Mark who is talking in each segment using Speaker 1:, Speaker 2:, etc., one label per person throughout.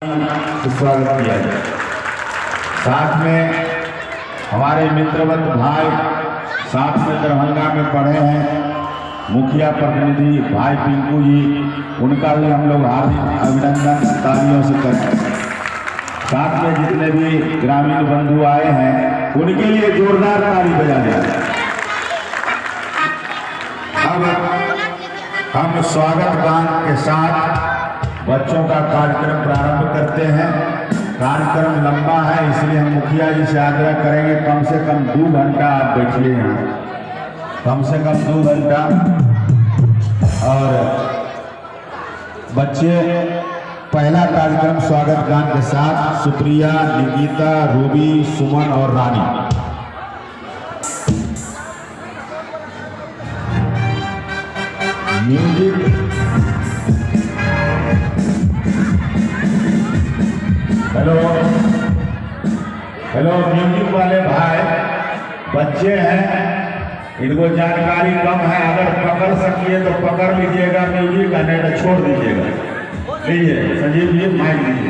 Speaker 1: स्वागत किया जाए। साथ में हमारे मित्रवत भाई साथ में दरभंगा में पढ़े हैं मुखिया प्रतिनिधि भाई पिंकू जी, उनका भी हम लोग हार्दिक अभिनंदन तालियों से करते हैं। साथ में जितने भी ग्रामीण बंधु आए हैं उनके लिए जोरदार ताली बजा दिया। अब हम स्वागत गान के साथ बच्चों का कार्यक्रम प्रारंभ करते हैं। कार्यक्रम लंबा है इसलिए हम मुखिया जी से आग्रह करेंगे कम से कम 2 घंटा आप बैठिए यहाँ, कम से कम 2 घंटा। और बच्चे पहला कार्यक्रम स्वागत गान के साथ सुप्रिया, निकिता, रूबी, सुमन और रानी। म्यूजिक हेलो म्यूजिक वाले भाई, बच्चे हैं इनको जानकारी कम है, अगर पकड़ सकिए तो पकड़ लीजिएगा म्यूजिक, नहीं तो छोड़ दीजिएगा। लीजिए संजीव जी माइक लीजिए।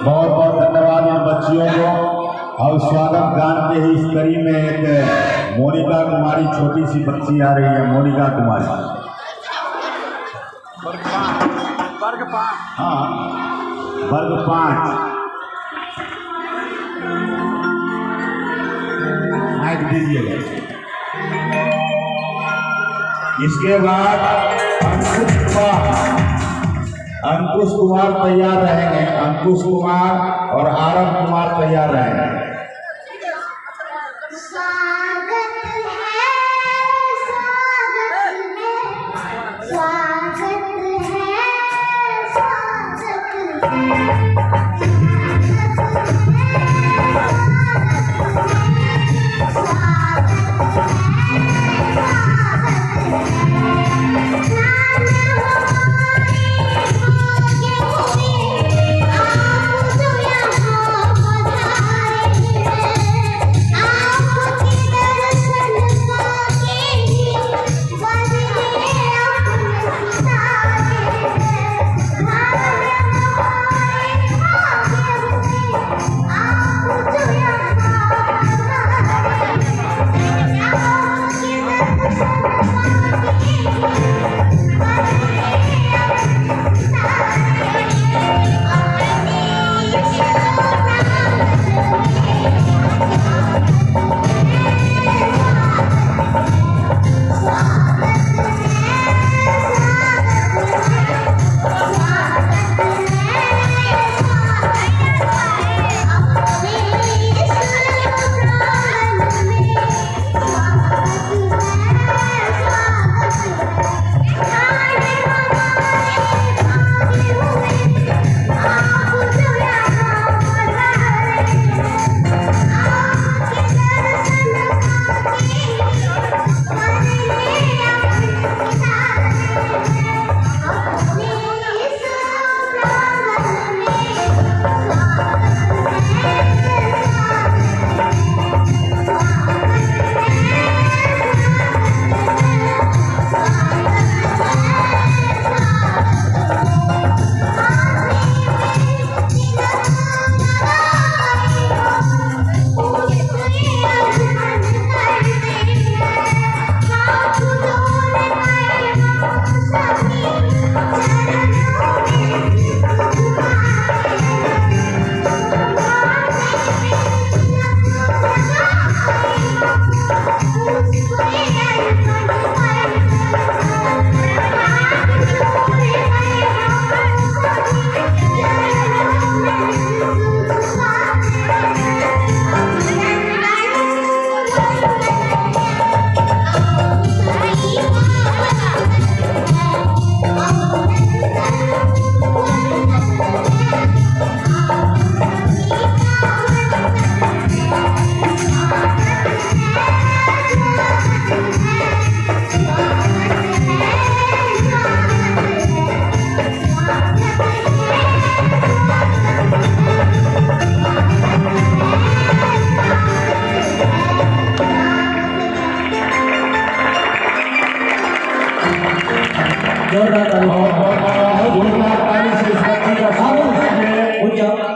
Speaker 1: बहुत बहुत धन्यवाद इन बच्चियों को। और स्वागत गान के ही इस कड़ी में एक मोनिका कुमारी छोटी सी बच्ची आ रही है, मोनिका कुमारी। हाँ वर्ग 5 माइक दीजिएगा। इसके बाद अंकुश कुमार तैयार रहेंगे, अंकुश कुमार और आरव कुमार तैयार रहेंगे।
Speaker 2: स्वागत है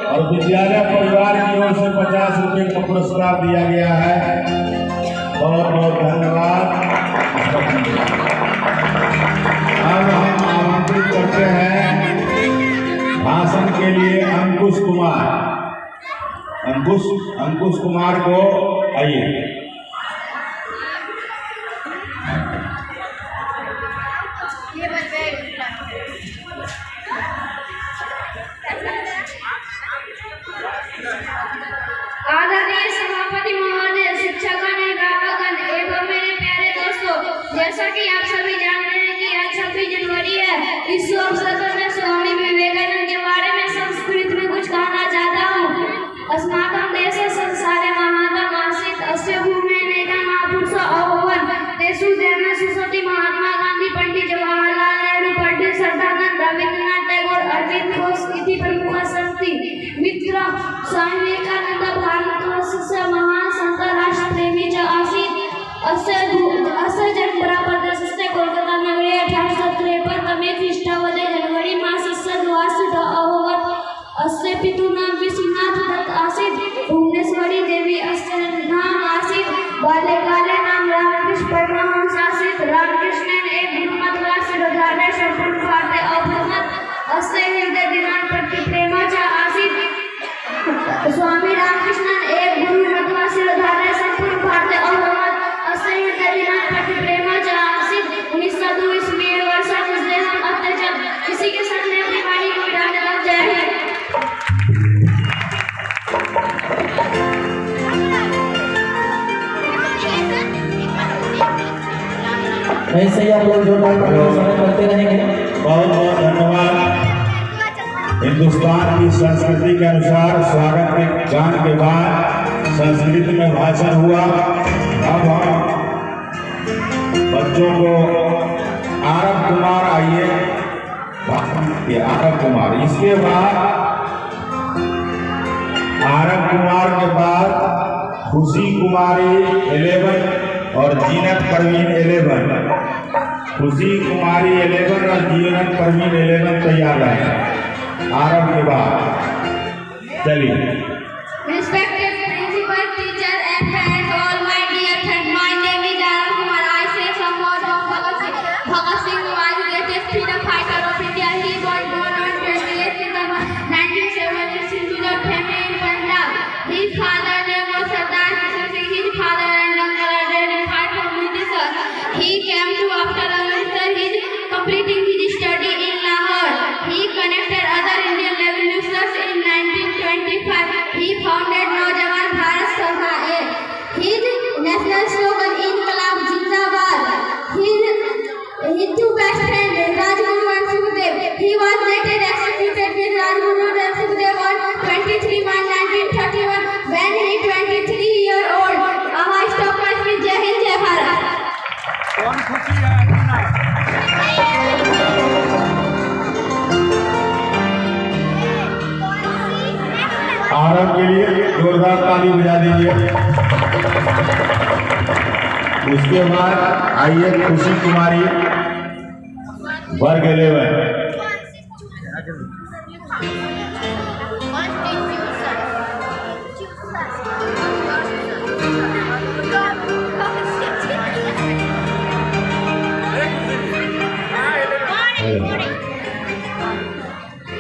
Speaker 1: और विद्यालय परिवार की ओर से 50 रुपए का पुरस्कार दिया गया है। बहुत बहुत धन्यवाद। अब हम आमंत्रित करते हैं भाषण के लिए अंकुश कुमार को। आइए।
Speaker 2: आदरणीय सभापति महोदय, शिक्षकगण, अभिभावकगण एवं मेरे प्यारे दोस्तों, जैसा कि आप सभी जान रहे हैं कि आज 26 जनवरी है। इस अवसर पर मैं स्वामी विवेकानंद के बारे में संस्कृत में कुछ कहना चाहता हूँ। अस्माकं देशे संसारे महात्मा आसीत् अस्य भूमे नैका महापुरुषो अभवन् तेषु जनेषु सति महात्मा गांधी, पंडित जवाहरलाल नेहरू, पंडित सरदानंद, रविन्द्रनाथ टैगोर, अरविंद घोष इति प्रमुखाः सन्ति। मित्र, स्वामी विवेकानंद भारतवर्षस्य महान् संत राष्ट्रप्रेमी च आसीत्। अस्य जन्मप्रदेशस्य कोलकाता नगरे 1853 तमे ख्रीष्टाब्दे जनवरी मासस्य 22 अभवत्। अस्य पितुः विश्वनाथ दत्त आसीत्। भुवनेश्वरी देवी अस्य नाम आसीत्। बाल्यकाले नाम रामकृष्ण परमहंस आसीत्। रामकृष्णेन एक गुरुमत शिरोधार्य सम्पूर्ण भारते अभवत्। अस्य हृदय दिनांक प्रति प्रेम च आसीत्। स्वामी रामकृष्णन एक गुरुमत शिरोधार्य सम्पूर्ण भारते अभवत्। अस्य हृदय दिनांक प्रति प्रेम च आसीत्। 1902 ईस्वी वर्ष हम अत्याचार इसी के साथ मैं अपनी वाणी को विराम देता हूं। जय हिंद।
Speaker 3: ऐसे ही आप लोग जोरदार करते रहेंगे।
Speaker 1: बहुत बहुत धन्यवाद। हिंदुस्तान की संस्कृति के अनुसार स्वागत के गान के बाद संस्कृत में भाषण हुआ। अब हम बच्चों को आरव कुमार, आइए आरव कुमार। इसके बाद आरव कुमार के बाद खुशी कुमारी 11 और जीनत परवीन 11। खुशी कुमारी 11 और जीनत परवीन 11 तैयार है। आरव के बाद चलिए।
Speaker 2: Respected principal, teacher and parents, all my dear friends, my name is Arav Kumar. I say some words of Bhagat Singh. Bhagat Singh was the greatest freedom fighter of India. He was born on 28 September 1970 into the family in Punjab. His father name was Sardar Kishan Singh. His father and uncle are dead and fight for Britishers. He came to after Amritsar, completing his study in Lahore. He connected other Indian revolutionaries in 1925. He founded Naujawan Bharat Sabha. His national slogan Inqilab Zindabad. His two best friends Rajguru and Sukhdev. He was later executed with Rajguru and Sukhdev on 23 March 1931 when he 23-year-old. Now I stop my speech. Jai Hind, Jai Bharat.
Speaker 4: कौन खुशी है?
Speaker 1: आरव के लिए जोरदार ताली बजा दीजिए। उसके बाद आइए खुशी कुमारी वर्ग 11।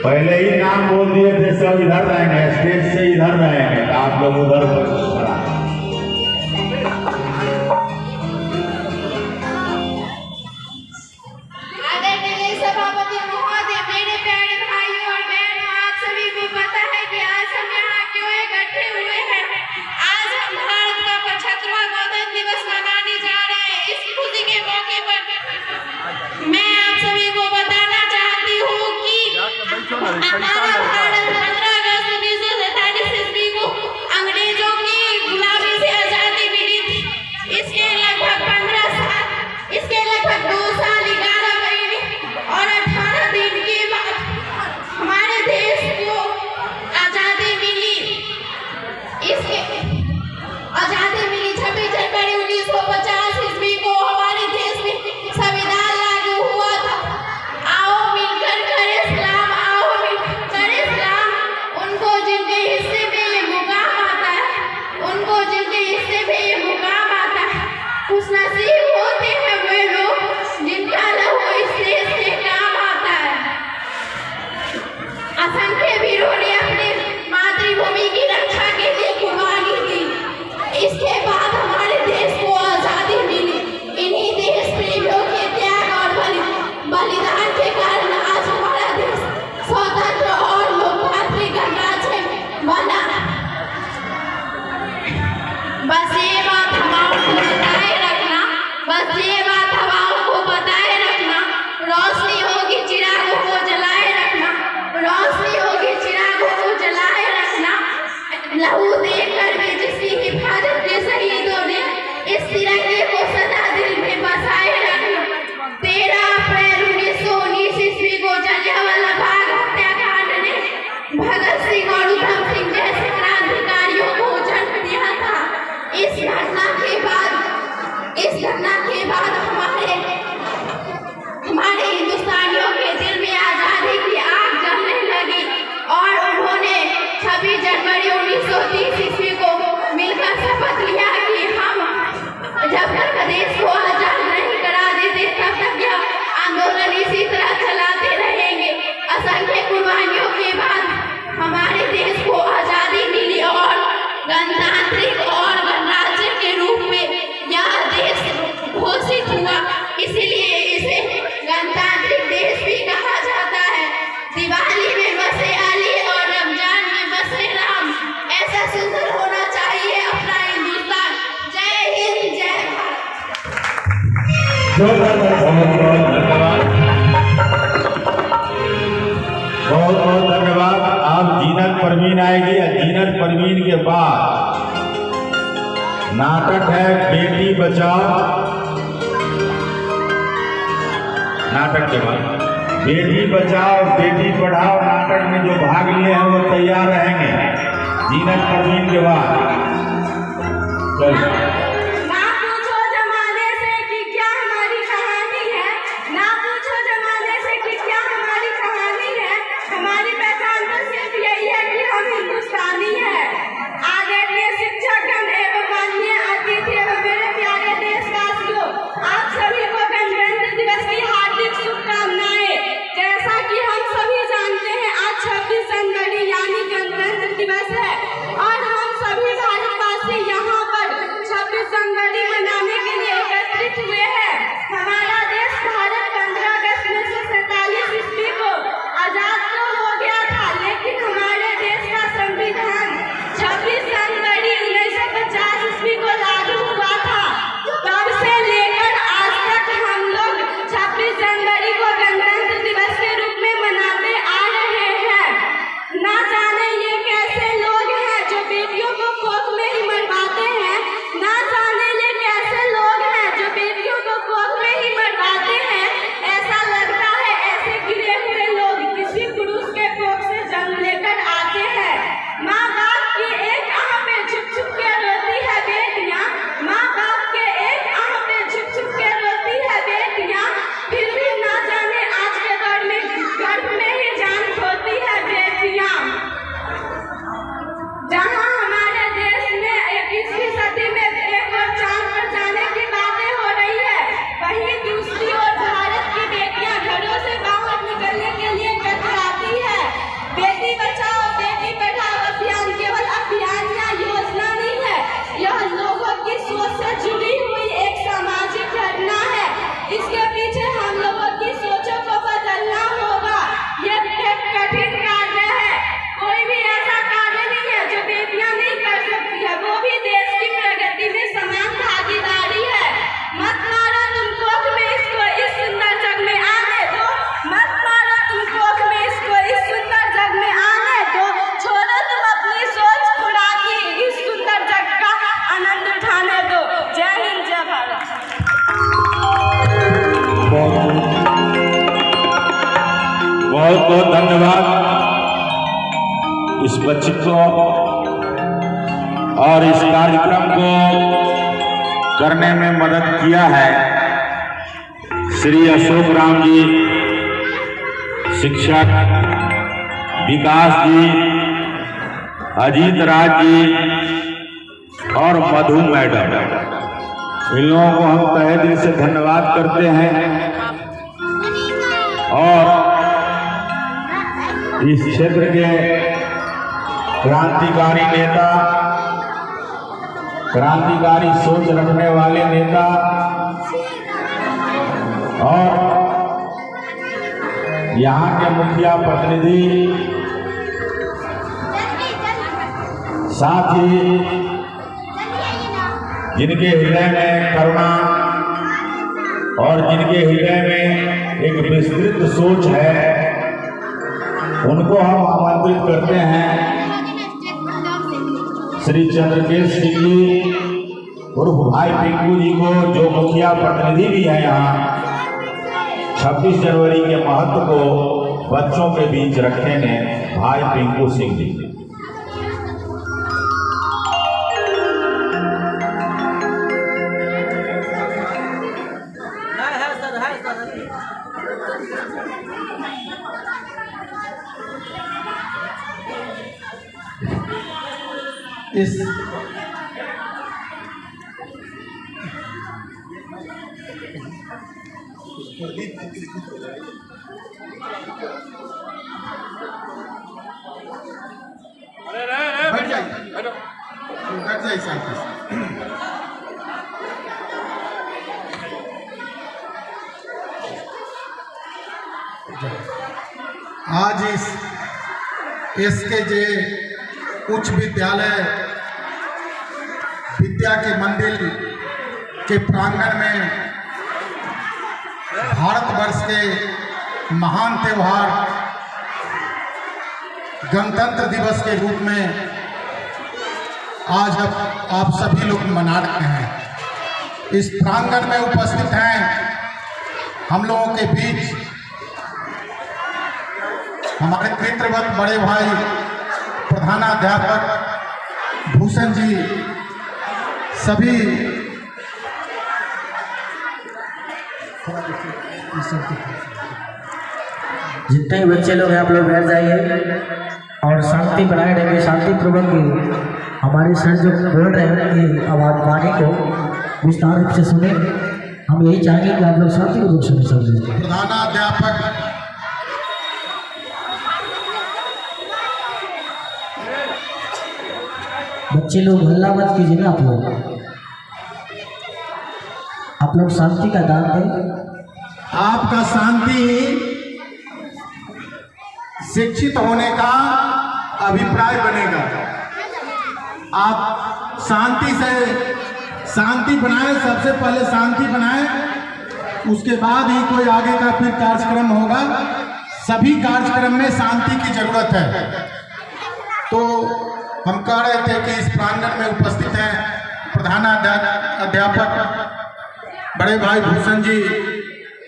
Speaker 1: पहले ही नाम बोल दिए थे, सब इधर रहेंगे, स्टेज से इधर रहेंगे, तो आप लोग उधर खड़ा।
Speaker 2: आदरणीय सभापति महोदय, मेरे प्यारे भाइयों और बहनों, आप सभी को पता है कि आज हम यहाँ क्यों इकट्ठे हुए हैं। आज हम भारत का 75वां गणतंत्र दिवस मनाने जा रहे हैं। इस खुशी के मौके पर मैं आप सभी को बताना चाहती हूँ कि हमारा भारत 15 अगस्त 1947 ईस्वी को अंग्रेजों की लहू देकर भी जिसकी हिफाजत के शहीदों ने इस तिरंगे को सदा दिल में बसाए रखा। 13 अप्रैल 1919 ईस्वी को जलियांवाला बाग हत्याकांड ने भगत सिंह और उधम सिंह जैसे क्रांतिकारियों को जन्म दिया था। इस घटना के बाद हमारे हिंदुस्तानियों के दिल में आजादी की आग जलने लगी और उन्होंने 26 जनवरी 1930 ईस्वी को मिलकर शपथ लिया कि हम जब तक देश को आजाद नहीं करा देते तब तक यह आंदोलन इसी तरह चलाते रहेंगे। असंख्य कुर्बानियों के बाद हमारे देश को आजादी मिली और गणतांत्रिक और गणराज्य के रूप में यह देश घोषित हुआ। इसलिए इसे गणतांत्रिक देश भी कहा जाता है। दिवाली में बसे अली और रमजान में बसे राम, ऐसा सुंदर होना चाहिए अपना हिंदुस्तान। जय हिंद, जय
Speaker 1: बहुत बहुत धन्यवाद। आप जीनत परवीन आएगी और जीनत परवीन के बाद नाटक है बेटी बचाओ। नाटक के बाद बेटी बचाओ बेटी पढ़ाओ नाटक में जो भाग लिए हैं वो तैयार रहेंगे। जीनत परवीन के बाद चलिए।
Speaker 2: ना पूछो जमाने से कि क्या हमारी कहानी है, ना पूछो जमाने से कि क्या हमारी कहानी है। हमारी पहचान तो सिर्फ यही है कि हम हिंदुस्तानी हैं। आदरणीय शिक्षकगण एवं माननीय अतिथि एवं मेरे प्यारे देशवासियों, आप सभी को गणतंत्र दिवस की हार्दिक शुभकामनाएं। जैसा कि हम सभी जानते हैं आज 26 जनवरी यानी गणतंत्र दिवस है और हम सभी भारतवासी यहाँ पर 26 जनवरी मनाने के लिए एकत्रित हुए हैं। हमारा देश भारत 15 अगस्त 1947 ईस्वी को आजाद तो हो गया था, लेकिन हमारे देश का संविधान 26 जनवरी 1950 ईस्वी को लागू हुआ था। तब से लेकर आज तक हम लोग 26 जनवरी को गणतंत्र दिवस के रूप में मनाते आ रहे हैं। ना जाने ये कैसे लोग हैं जो बेटियों को कोख में ही मरवाते हैं, ना जाने ये कैसे लोग हैं जो बेटियों को कोख में ही मरवाते हैं। ऐसा लगता है ऐसे गिरे हुए लोग किसी पुरुष के कोख से जन्म लेकर आते हैं। माँ बाप की एक आह पे छुप छुप के रोती है बेटियाँ, माँ बाप के एक आह पे छुप छुप के रोती है बेटियाँ, फिर भी ना जाने आज के दौर में गर्भ में ही जान खोती है बेटियाँ। जहाँ हमारे देश में 21वीं सदी में एक और चांद पर जाने की बातें हो रही है, वहीं दूसरी ओर भारत की बेटियां घरों से बाहर निकलने के लिए कतराती है। बेटी बचाओ बेटी पढ़ाओ अभियान केवल अभियान या योजना नहीं है, यह लोगों की सोच से जुड़ी हुई एक सामाजिक घटना है। इसके पीछे हम लोगों की सोचों को बदलना होगा। ये एक कठिन कार्य है, कोई भी ऐसा कार्य नहीं है जो बेटियां नहीं कर सकती है, वो भी देश की प्रगति में समान भागीदारी है। मत मारो तुम कोख में इसको इस सुंदर जग में आने दो, मत मारो तुम कोख में इसको इस सुंदर जग में आने दो। छोड़ो तुम अपनी सोच खुदा की, इस सुंदर जग का आनंद उठाने दो। जय हिंद, जय भारत।
Speaker 1: बहुत बहुत धन्यवाद इस बच्ची को और इस कार्यक्रम को करने में मदद किया है श्री अशोक राम जी, शिक्षक विकास जी, अजीत राज जी और मधु मैडम। इन लोगों को हम तहे दिल से धन्यवाद करते हैं और इस क्षेत्र के क्रांतिकारी नेता, क्रांतिकारी सोच रखने वाले नेता और यहाँ के मुखिया प्रतिनिधि, साथ ही जिनके हृदय में करुणा और जिनके हृदय में एक विस्तृत सोच है, उनको हम आमंत्रित करते हैं श्री चंद्रकेश सिंह जी उर्फ भाई पिंकू जी को, जो मुखिया प्रतिनिधि भी है यहाँ, 26 जनवरी के महत्व को बच्चों के बीच रखे ने भाई पिंकू सिंह जी।
Speaker 4: है सर।
Speaker 3: इस
Speaker 4: अरे
Speaker 5: बैठ जाइए, बैठ जाइए शांति से। आज इस SKJ उच्च विद्यालय विद्या के मंदिर के प्रांगण में भारतवर्ष के महान त्योहार गणतंत्र दिवस के रूप में आज आप सभी लोग मना रहे हैं। इस प्रांगण में उपस्थित हैं हम लोगों के बीच हमारे मित्रवत बड़े भाई प्रधानाध्यापक भूषण जी, सभी
Speaker 3: जितने भी बच्चे लोग हैं आप लोग बैठ जाइए और शांति बनाए रहिए, शांतिपूर्वक हमारे सर जो बोल रहे हैं कि आवाज़ वाणी को विस्तार रूप से सुने। हम यही चाहेंगे कि आप लोग शांतिपूर्वक सुने सब।
Speaker 5: प्रधानाध्यापक
Speaker 3: बच्चे लोग हल्ला मत कीजिए ना, आप लोग शांति का दान दें।
Speaker 5: आपका शांति शिक्षित होने का अभिप्राय बनेगा। आप शांति से शांति बनाएं, सबसे पहले शांति बनाएं, उसके बाद ही कोई आगे का फिर कार्यक्रम होगा। सभी कार्यक्रम में शांति की जरूरत है। तो हम कह रहे थे कि इस प्रांगण में उपस्थित हैं प्रधानाध्यापक बड़े भाई भूषण जी,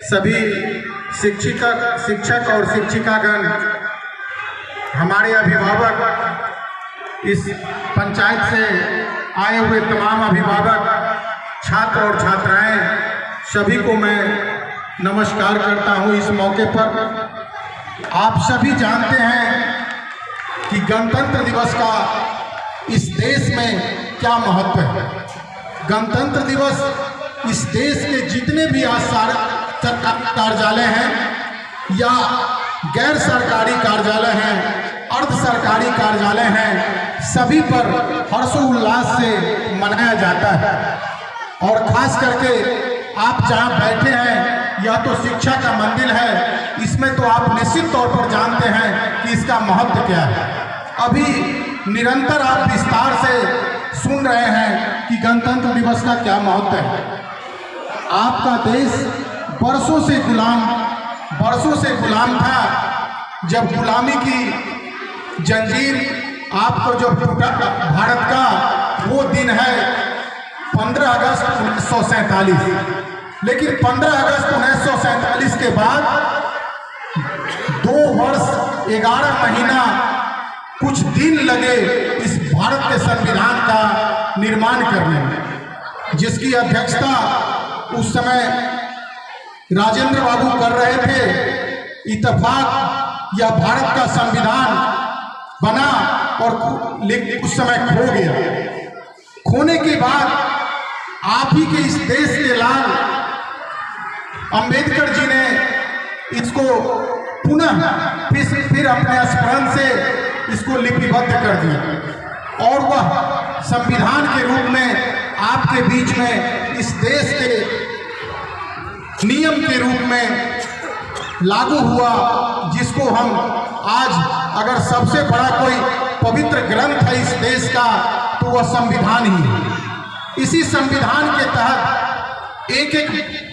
Speaker 5: सभी शिक्षक और शिक्षिकागण, हमारे अभिभावक, इस पंचायत से आए हुए तमाम अभिभावक, छात्र और छात्राएं, सभी को मैं नमस्कार करता हूं। इस मौके पर आप सभी जानते हैं कि गणतंत्र दिवस का इस देश में क्या महत्व है। गणतंत्र दिवस इस देश के जितने भी आज सरकारी कार्यालय हैं या गैर सरकारी कार्यालय हैं, अर्ध सरकारी कार्यालय हैं, सभी पर हर्षोल्लास से मनाया जाता है। और खास करके आप जहां बैठे हैं, यह तो शिक्षा का मंदिर है, इसमें तो आप निश्चित तौर पर जानते हैं कि इसका महत्व क्या है। अभी निरंतर आप विस्तार से सुन रहे हैं कि गणतंत्र दिवस का क्या महत्व है। आपका देश बरसों से गुलाम था। जब गुलामी की जंजीर आपको जो टूटा भारत का, वो दिन है 15 अगस्त 1947। लेकिन 15 अगस्त 1947 के बाद 2 वर्ष 11 महीना कुछ दिन लगे इस भारत के संविधान का निर्माण करने में, जिसकी अध्यक्षता उस समय राजेंद्र बाबू कर रहे थे। इत्तेफाक या भारत का संविधान बना और लेकिन उस समय खो गया। खोने के बाद आप ही के इस देश के लाल अंबेडकर जी ने इसको पुनः फिर अपने स्मरण से इसको लिपिबद्ध कर दिया और वह संविधान के रूप में आपके बीच में इस देश के नियम के रूप में लागू हुआ, जिसको हम आज अगर सबसे बड़ा कोई पवित्र ग्रंथ है इस देश का तो वह संविधान ही है। इसी संविधान के तहत एक एक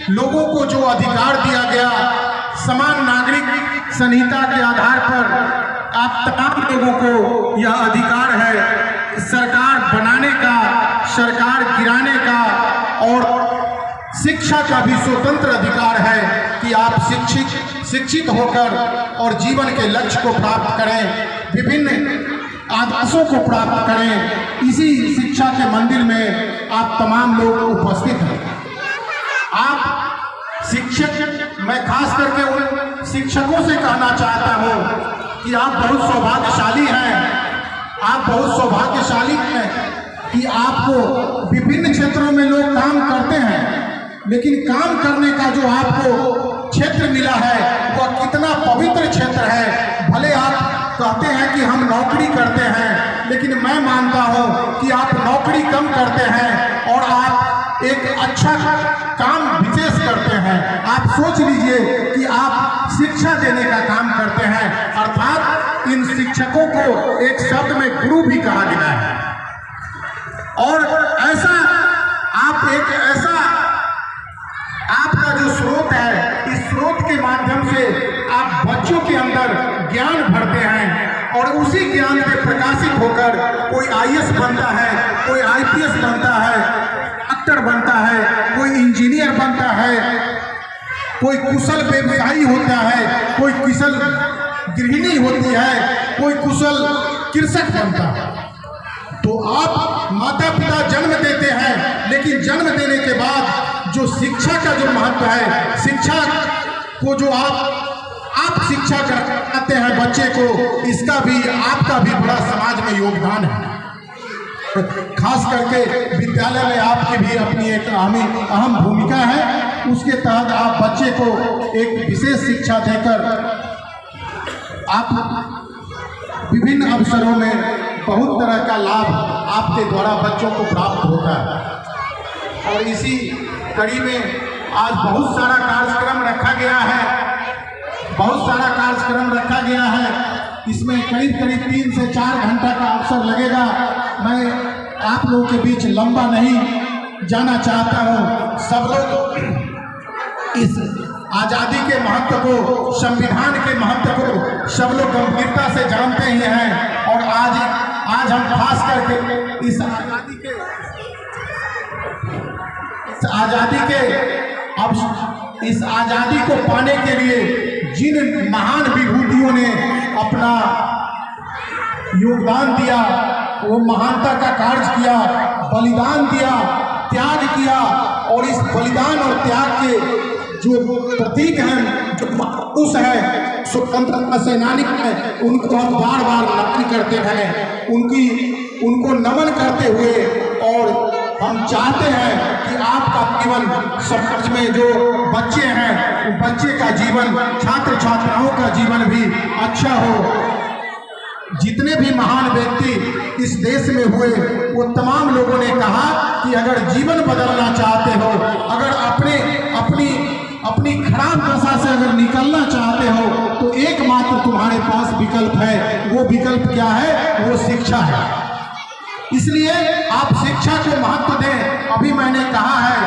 Speaker 5: लोगों को जो अधिकार दिया गया, समान नागरिक संहिता के आधार पर आप तमाम लोगों को यह अधिकार है सरकार बनाने का, सरकार गिराने का और शिक्षा का भी स्वतंत्र अधिकार है कि आप शिक्षित होकर और जीवन के लक्ष्य को प्राप्त करें, विभिन्न आदर्शों को प्राप्त करें। इसी शिक्षा के मंदिर में आप तमाम लोग उपस्थित हैं। आप शिक्षक, मैं खास करके उन शिक्षकों से कहना चाहता हूं कि आप बहुत सौभाग्यशाली हैं, आप बहुत सौभाग्यशाली हैं कि आपको विभिन्न क्षेत्रों में लोग काम करते हैं, लेकिन काम करने का जो आपको क्षेत्र मिला है वह कितना पवित्र क्षेत्र है। भले आप कहते हैं कि हम नौकरी करते हैं, लेकिन मैं मानता हूं कि आप नौकरी कम करते हैं और आप एक अच्छा काम विशेष करते हैं। आप सोच लीजिए कि आप शिक्षा देने का काम करते हैं, अर्थात इन शिक्षकों को एक शब्द में गुरु भी कहा गया है। और ऐसा आप एक ऐसा आपका जो स्रोत है, इस स्रोत के माध्यम से आप बच्चों के अंदर ज्ञान भरते हैं और उसी ज्ञान से प्रकाशित होकर कोई आईएएस बनता है, कोई आईपीएस बनता है, डॉक्टर बनता है, कोई इंजीनियर बनता है, कोई कुशल व्यवसायी होता है, कोई कुशल गृहिणी होती है, कोई कुशल कृषक बनता है। तो आप माता पिता जन्म देते हैं, लेकिन जन्म देने के बाद जो शिक्षा का जो महत्व है, शिक्षा को जो आप शिक्षा कराते हैं बच्चे को, इसका भी आपका भी बड़ा समाज में योगदान है। खास करके विद्यालय में आपकी भी अपनी एक अहम भूमिका है। उसके तहत आप बच्चे को एक विशेष शिक्षा देकर आप विभिन्न अवसरों में बहुत तरह का लाभ आपके द्वारा बच्चों को प्राप्त होता है। और इसी कड़ी में आज बहुत सारा कार्यक्रम रखा गया है, बहुत सारा कार्यक्रम रखा गया है। इसमें करीब 3 से 4 घंटा का अवसर लगेगा। मैं आप लोगों के बीच लंबा नहीं जाना चाहता हूँ। सब लोग इस आज़ादी के महत्व को, संविधान के महत्व को सब लोग गंभीरता से जानते ही हैं। और आज हम खास करके इस आज़ादी को पाने के लिए जिन महान विभूतियों ने अपना योगदान दिया, वो महानता का कार्य किया, बलिदान दिया, त्याग किया, और इस बलिदान और त्याग के जो प्रतीक हैं, जो पुरुष है, स्वतंत्रता सेनानी है, उनको हम बार बार नमन करते हैं। उनको नमन करते हुए और हम चाहते हैं कि आपका जीवन, समाज में जो बच्चे हैं, बच्चे का जीवन, छात्र छात्राओं का जीवन भी अच्छा हो। जितने भी महान व्यक्ति इस देश में हुए, वो तमाम लोगों ने कहा कि अगर जीवन बदलना चाहते हो, अगर अपनी खराब दशा से अगर निकलना चाहते हो, तो एकमात्र तुम्हारे पास विकल्प है। वो विकल्प क्या है? वो शिक्षा है। इसलिए आप शिक्षा को महत्व दें। अभी मैंने कहा है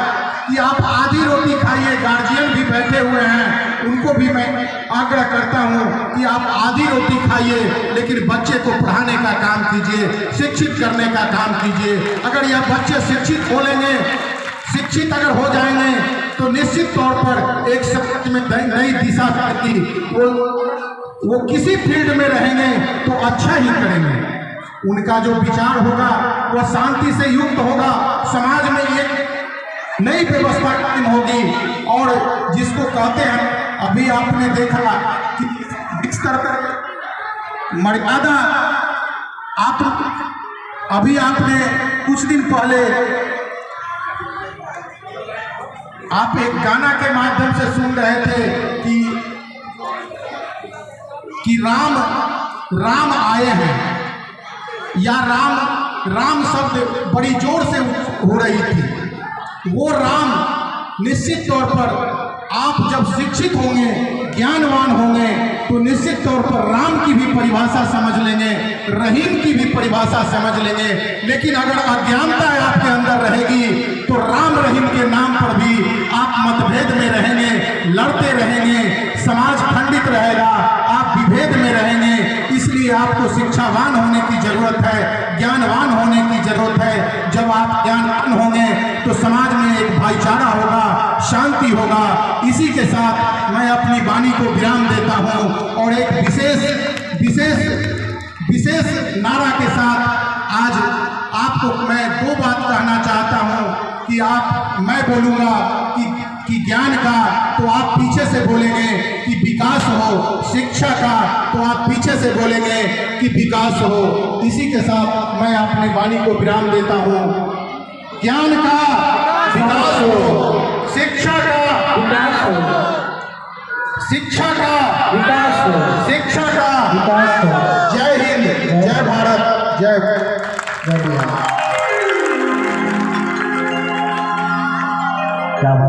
Speaker 5: कि आप आधी रोटी खाइए, गार्जियन भी बैठे हुए हैं, उनको भी मैं आग्रह करता हूं कि आप आधी रोटी खाइए, लेकिन बच्चे को पढ़ाने का काम कीजिए, शिक्षित करने का काम कीजिए। अगर यह बच्चे शिक्षित हो लेंगे, शिक्षित अगर हो जाएंगे, तो निश्चित तौर पर एक समाज में नई दिशा की वो किसी फील्ड में रहेंगे तो अच्छा ही करेंगे। उनका जो विचार होगा वह शांति से युक्त होगा, समाज में एक नई व्यवस्था कायम होगी। और जिसको कहते हैं, अभी आपने देखा कि इस तरह का मर्यादा अभी आपने कुछ दिन पहले आप एक गाना के माध्यम से सुन रहे थे कि राम आए हैं, या राम शब्द बड़ी जोर से हो रही थी। वो राम निश्चित तौर पर आप जब शिक्षित होंगे, ज्ञानवान होंगे, तो निश्चित तौर पर राम की भी परिभाषा समझ लेंगे, रहीम की भी परिभाषा समझ लेंगे। लेकिन अगर अज्ञानता आपके अंदर रहेगी, तो राम रहीम के नाम पर भी आप मतभेद में रहेंगे, लड़ते रहेंगे, समाज खंडित रहेगा, आप विभेद में रहेंगे। इसलिए आपको शिक्षावान होने की जरूरत है, ज्ञानवान होने की जरूरत है। जब आप ज्ञानवान होंगे तो समाज में एक भाईचारा होगा, शांति होगा। इसी के साथ मैं अपनी वाणी को विराम देता हूँ और एक विशेष नारा के साथ आज आपको मैं दो बात कहना चाहता हूँ कि मैं बोलूँगा कि ज्ञान का तो आप पीछे से बोलेंगे कि विकास हो, शिक्षा का तो आप पीछे से बोलेंगे कि विकास हो। इसी के साथ मैं अपनी वाणी को विराम देता हूँ। ज्ञान का विकास हो, शिक्षा का
Speaker 3: विकास हो,
Speaker 5: शिक्षा का
Speaker 3: विकास हो,
Speaker 5: शिक्षा का
Speaker 3: विकास हो।
Speaker 5: जय हिंद, जय भारत, जय
Speaker 3: जय बिहार। क्या बात